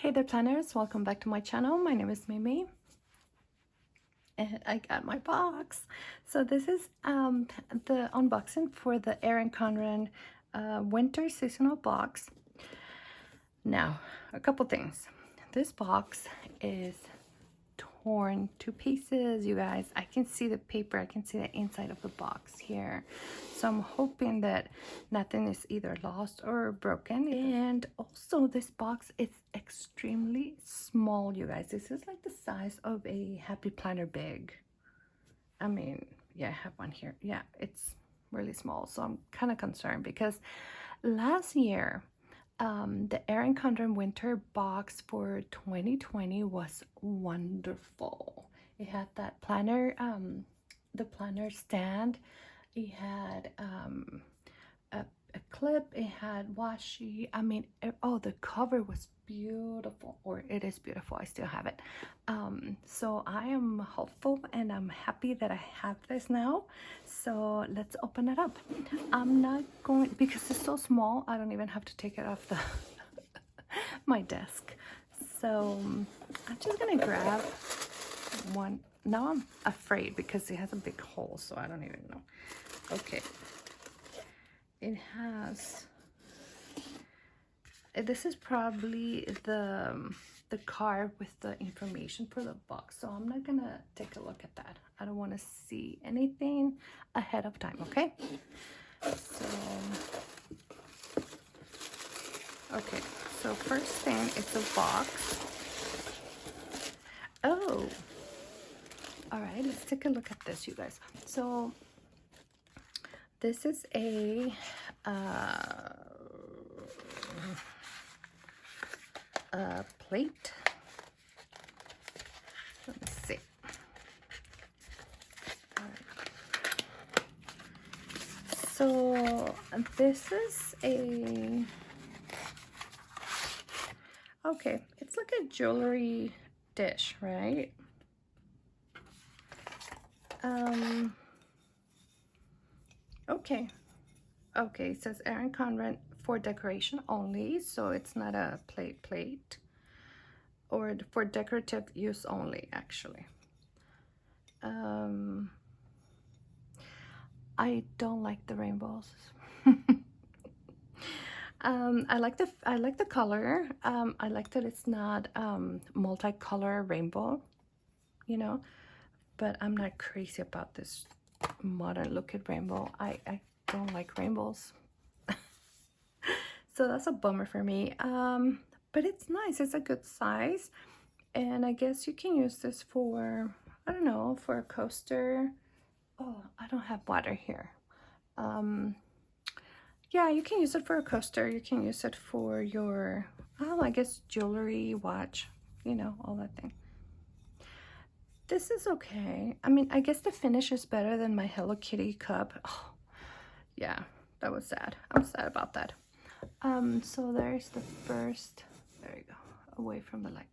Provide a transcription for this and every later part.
Hey there planners, welcome back to my channel. My name is Mimi and I got my box. So this is the unboxing for the Erin Condren winter seasonal box. Now, a couple things. This box is torn to pieces, you guys. I can see the paper, I can see the inside of the box here. So I'm hoping that nothing is either lost or broken. And also this box is extremely small, you guys. This is like the size of a Happy Planner bag. I mean, yeah, I have one here. Yeah, it's really small. So I'm kind of concerned because last year, the Erin Condren winter box for 2020 was wonderful. It had that planner, the planner stand. It had a clip. It had washi. I mean, oh, the cover was beautiful, or it is beautiful. I still have it. So I am hopeful and I'm happy that I have this now. So let's open it up. I'm not going, because it's so small, I don't even have to take it off the my desk. So I'm just gonna grab one. Now I'm afraid because it has a big hole, so I don't even know. Okay. It has, this is probably the card with the information for the box, so I'm not gonna take a look at that. I don't want to see anything ahead of time. Okay, so okay, so first thing is the box. Oh, all right, let's take a look at this, you guys. So this is a plate. Let me see. All right. So this is a, okay, it's like a jewelry dish, right? Okay, it says Erin Condren for decoration only, so it's not a plate, or for decorative use only, actually. I don't like the rainbows. I like the color. I like that it's not multicolor rainbow, you know, but I'm not crazy about this modern looking rainbow. I don't like rainbows. So that's a bummer for me. But it's nice. It's a good size. And I guess you can use this for, I don't know, for a coaster. Oh, I don't have water here. Yeah, you can use it for a coaster. You can use it for your, oh, I guess jewelry, watch, you know, all that thing. This is okay. I mean, I guess the finish is better than my Hello Kitty cup. Oh, yeah, that was sad. I'm sad about that. So there's the first, there you go, away from the light.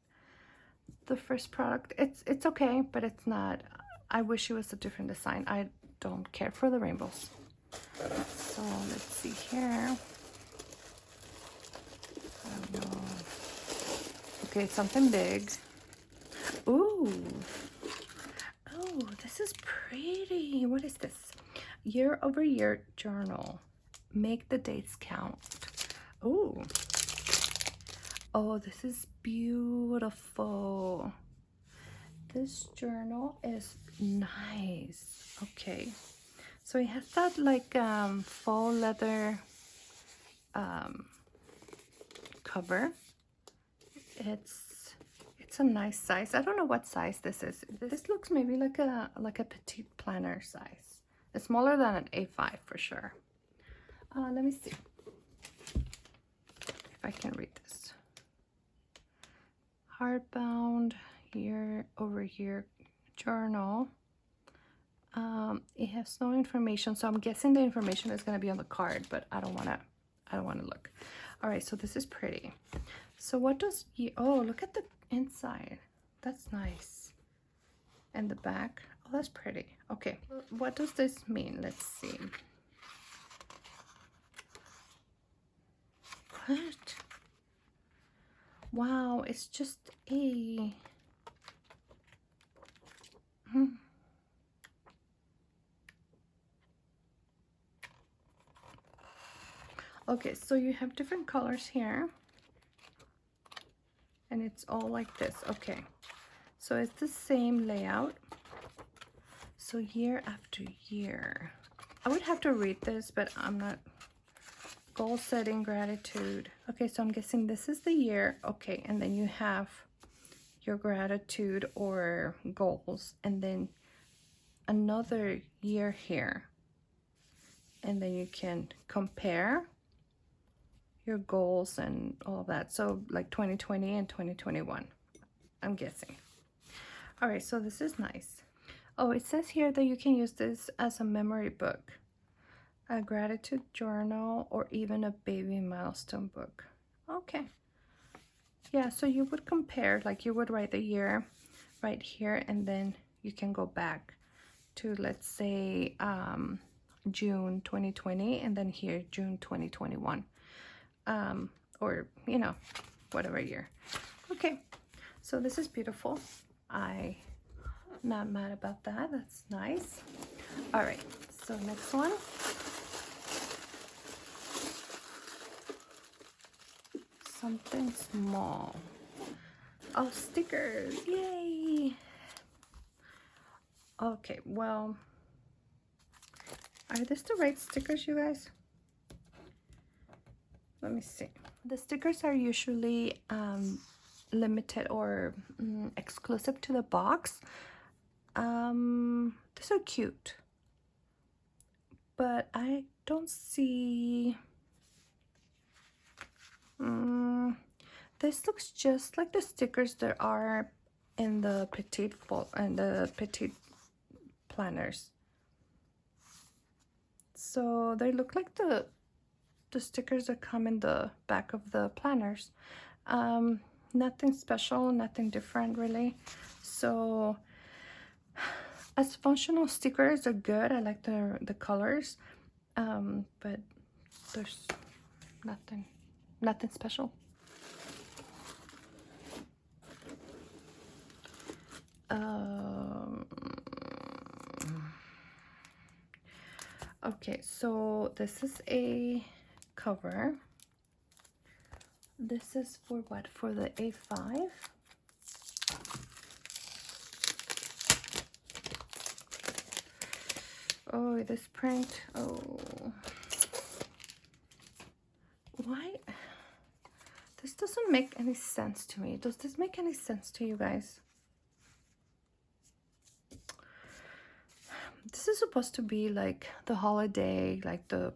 The first product, it's okay, but it's not, I wish it was a different design. I don't care for the rainbows. So let's see here. I don't know. Okay, something big. Ooh. Oh, this is pretty. What is this? Year-over-year journal. Make the dates count. Ooh. Oh, this is beautiful. This journal is nice. Okay. So it has that like faux leather cover. It's a nice size. I don't know what size this is. This looks maybe like a petite planner size. It's smaller than an A5 for sure. Let me see if I can read this. Hardbound year-over-year journal. It has no information, so I'm guessing the information is going to be on the card, but I don't want to look. All right, so this is pretty. So what does oh, look at the inside. That's nice. And the back. Oh, that's pretty. Okay, what does this mean? Let's see. What? Wow, it's just a... Okay, so you have different colors here. And it's all like this. Okay, so it's the same layout. So year after year. I would have to read this, but I'm not. Goal setting, gratitude. Okay, so I'm guessing this is the year. Okay, and then you have your gratitude or goals, and then another year here. And then you can compare your goals and all of that. So like 2020 and 2021, I'm guessing. All right, so this is nice. Oh, it says here that you can use this as a memory book, a gratitude journal, or even a baby milestone book. Okay. Yeah, so you would compare, like you would write the year right here, and then you can go back to, let's say, June 2020, and then here, June 2021. Or, you know, whatever year. Okay, so this is beautiful. I'm not mad about that. That's nice. All right, so next one. Something small. Oh, stickers. Yay. Okay, well, are this the right stickers, you guys? Let me see. The stickers are usually limited or exclusive to the box. These are cute, but I don't see... this looks just like the stickers that are in the petite planners. So they look like the stickers that come in the back of the planners. Nothing special, nothing different really. So as functional stickers are good. I like the colors, but there's nothing special. Okay, so this is a cover. This is for what? For the A5. Oh, this print. Oh, why? This doesn't make any sense to me. Does this make any sense to you guys? This is supposed to be like the holiday, like the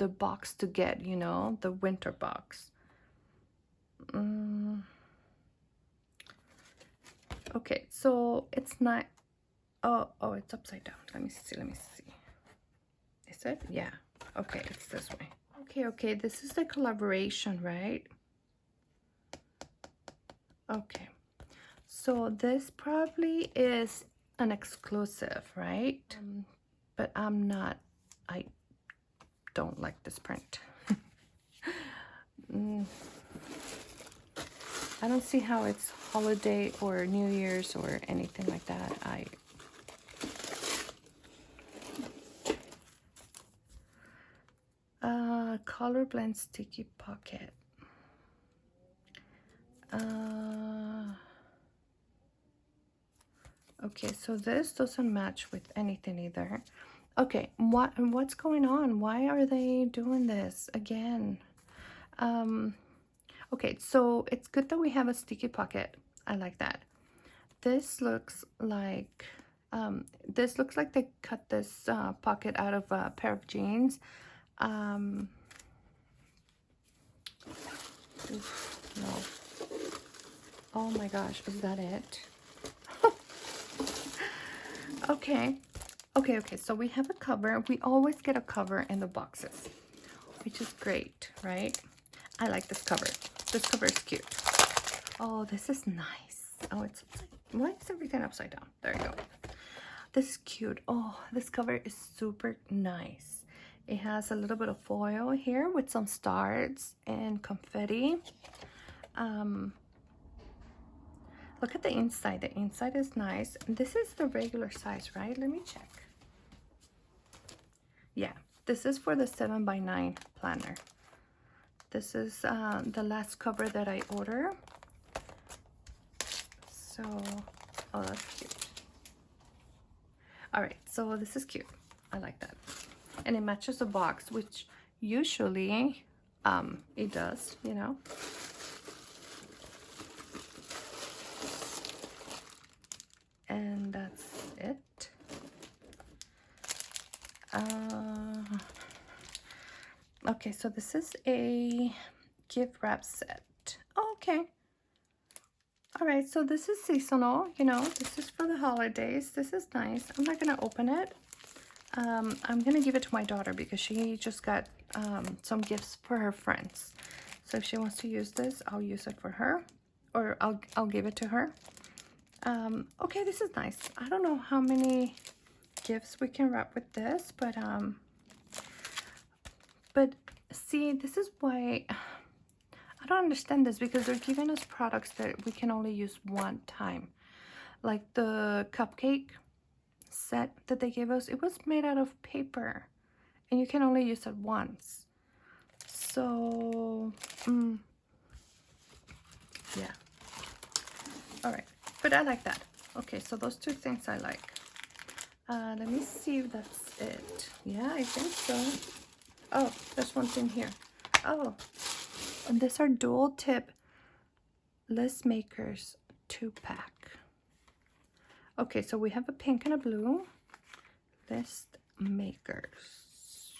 box to get, you know, the winter box. Okay, so it's not... oh, it's upside down. Let me see. Is it? Yeah. Okay, it's this way. Okay, this is the collaboration, right? Okay, so this probably is an exclusive, right? But I don't like this print. I don't see how it's holiday or New Year's or anything like that. Color blend sticky pocket. Okay, so this doesn't match with anything either. Okay, what's going on? Why are they doing this again? Okay, so it's good that we have a sticky pocket. I like that. This looks like they cut this pocket out of a pair of jeans. Oof, no. Oh my gosh, is that it? Okay, so we have a cover. We always get a cover in the boxes, which is great, right? I like this cover. This cover is cute. Oh, this is nice. Oh, it's upside... why is everything upside down? There you go. This is cute. Oh, this cover is super nice. It has a little bit of foil here with some stars and confetti. Look at the inside. The inside is nice. This is the regular size, right? Let me check. Yeah, this is for the 7x9 planner. This is the last cover that I order. So, oh, that's cute. All right, so this is cute. I like that. And it matches the box, which usually it does, you know. And that's it. Okay, so this is a gift wrap set. Oh, okay. All right, so this is seasonal, you know. This is for the holidays. This is nice. I'm not gonna open it. I'm gonna give it to my daughter because she just got some gifts for her friends. So if she wants to use this, I'll use it for her, or I'll give it to her. Okay, this is nice. I don't know how many gifts we can wrap with this, but see, this is why I don't understand this, because they're giving us products that we can only use one time. Like the cupcake set that they gave us, it was made out of paper and you can only use it once. So yeah, all right, but I like that. Okay, so those two things I like. Let me see if that's it. Yeah, I think so. Oh, there's one thing here. Oh, and these are dual tip list makers 2-pack. Okay, so we have a pink and a blue list makers.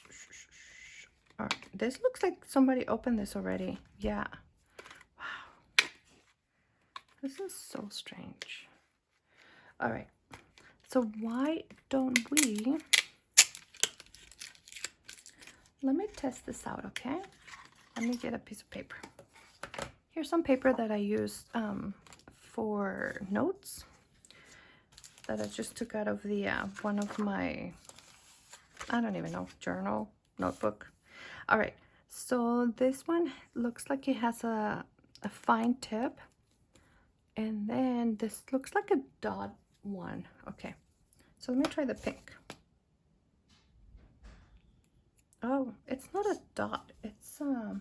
All right, this looks like somebody opened this already. Yeah. Wow. This is so strange. All right. So why don't we... Let me test this out, okay? Let me get a piece of paper. Here's some paper that I used for notes that I just took out of the one of my, I don't even know, journal, notebook. All right, so this one looks like it has a fine tip, and then this looks like a dot one. Okay, so let me try the pink. Oh, it's not a dot, it's oh,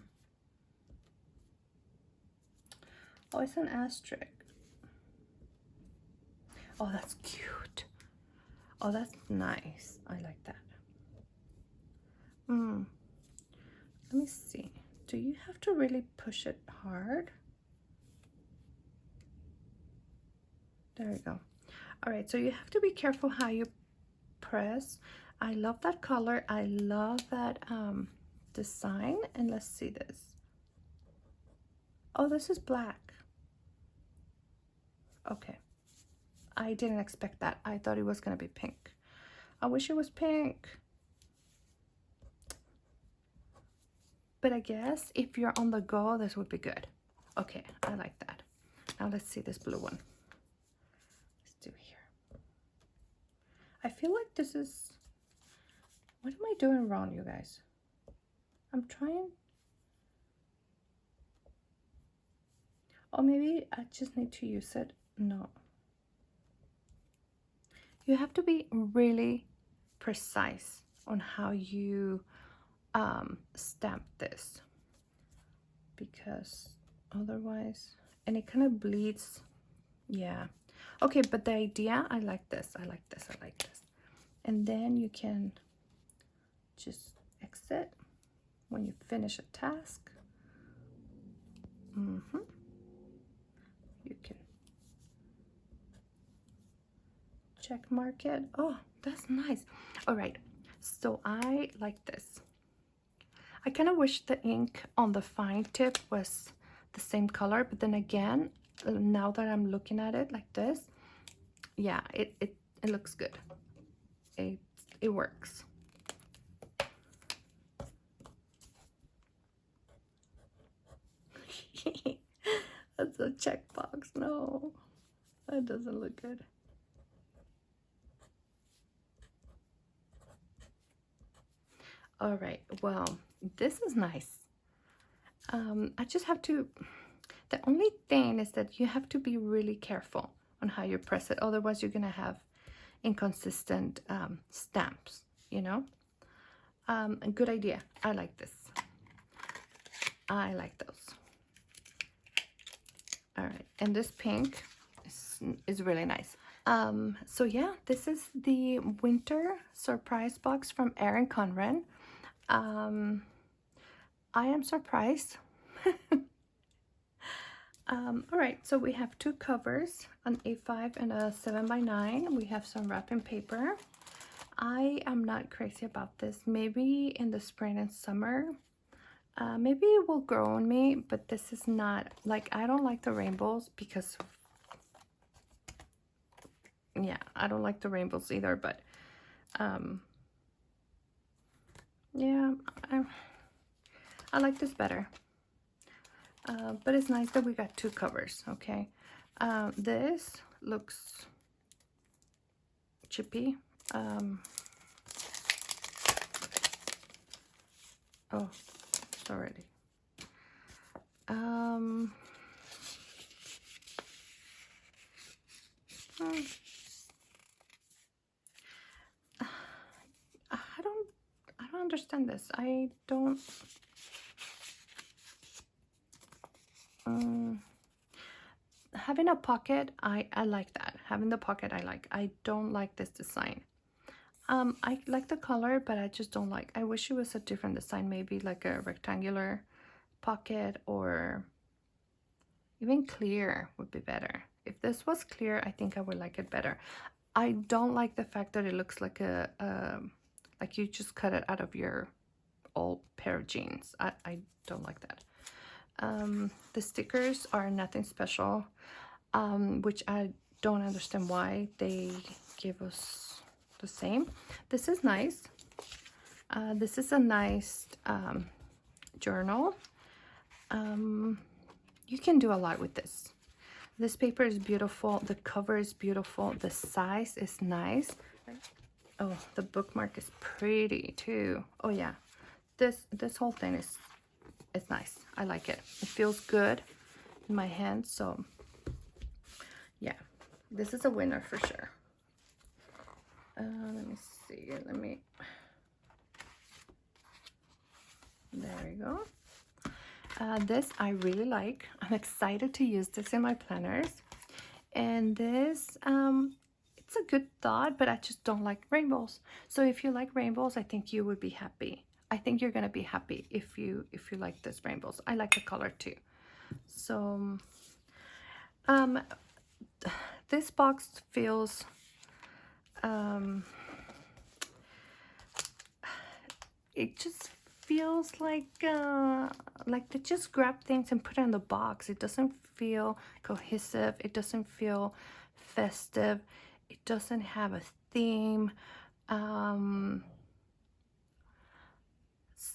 it's an asterisk. Oh, that's cute. Oh, that's nice. I like that. Let me see. Do you have to really push it hard? There you go. All right, so you have to be careful how you press. I love that color. I love that design. And let's see this. Oh, this is black. Okay. I didn't expect that. I thought it was gonna be pink. I wish it was pink. But I guess if you're on the go, this would be good. Okay, I like that. Now let's see this blue one. Let's do here. I feel like this is... What am I doing wrong, you guys? I'm trying... Oh, maybe I just need to use it. No. You have to be really precise on how you stamp this, because otherwise, and it kind of bleeds. Yeah. Okay, but the idea, I like this. I like this. I like this. And then you can just exit when you finish a task. You can check mark it. Oh, that's nice. All right, so I like this. I kind of wish the ink on the fine tip was the same color, but then again, now that I'm looking at it like this, yeah, it looks good. It works. That's a checkbox. No, that doesn't look good. All right, well, this is nice. I just have to, The only thing is that you have to be really careful on how you press it. Otherwise, you're gonna have inconsistent stamps, you know. A good idea. I like this. I like those. All right, and this pink is really nice. So yeah, this is the winter surprise box from Erin Condren. I am surprised. All right, so we have two covers, an A5 and a 7x9. We have some wrapping paper. I am not crazy about this. Maybe in the spring and summer, maybe it will grow on me, but this is not, like, I don't like the rainbows because, yeah, I don't like the rainbows either, but, yeah, I like this better. But it's nice that we got two covers, okay? This looks chippy. Oh, it's already. I don't understand this. I don't. Having a pocket, I like that. Having the pocket, I like. I don't like this design. I like the color, but I just don't like. I wish it was a different design, maybe like a rectangular pocket, or even clear would be better. If this was clear, I think I would like it better. I don't like the fact that it looks like like you just cut it out of your old pair of jeans. I don't like that. The stickers are nothing special, which I don't understand why they give us the same. This is nice. This is a nice journal. You can do a lot with this. This paper is beautiful. The cover is beautiful. The size is nice. Oh, the bookmark is pretty too. Oh yeah, this whole thing is nice. I like it. It feels good in my hand. So yeah, this is a winner for sure. Let me see. There we go. This I really like. I'm excited to use this in my planners. And this, it's a good thought, but I just don't like rainbows. So if you like rainbows, I think you would be happy. I think you're gonna be happy if you like this rainbows. I like the color too. So, this box feels, it just feels like they just grab things and put it in the box. It doesn't feel cohesive. It doesn't feel festive. It doesn't have a theme.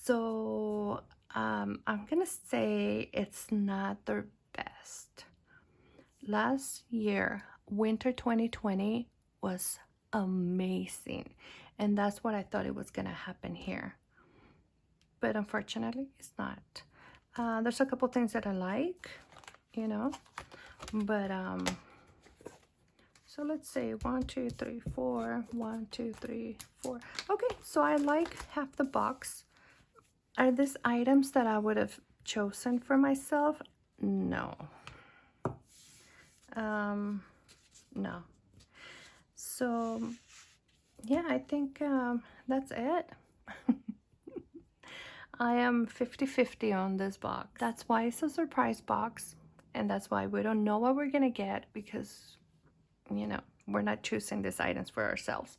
So I'm gonna say it's not the best. Last year, winter 2020 was amazing, and that's what I thought it was gonna happen here. But unfortunately, it's not. There's a couple things that I like, you know, but so let's say 1, 2, 3, 4. 1, 2, 3, 4. Okay, so I like half the box. Are these items that I would have chosen for myself? No. No. So yeah, I think that's it. I am 50-50 on this box. That's why it's a surprise box, and that's why we don't know what we're gonna get, because, you know, we're not choosing these items for ourselves.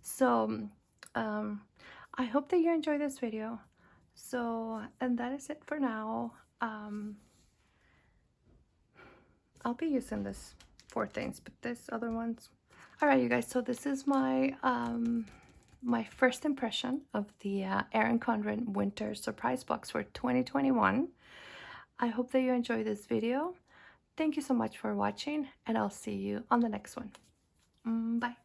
So I hope that you enjoyed this video. So, and that is it for now. I'll be using this 4 things, but this other ones. All right, you guys, so this is my my first impression of the Erin Condren winter surprise box for 2021. I hope that you enjoyed this video. Thank you so much for watching, and I'll see you on the next one. Bye.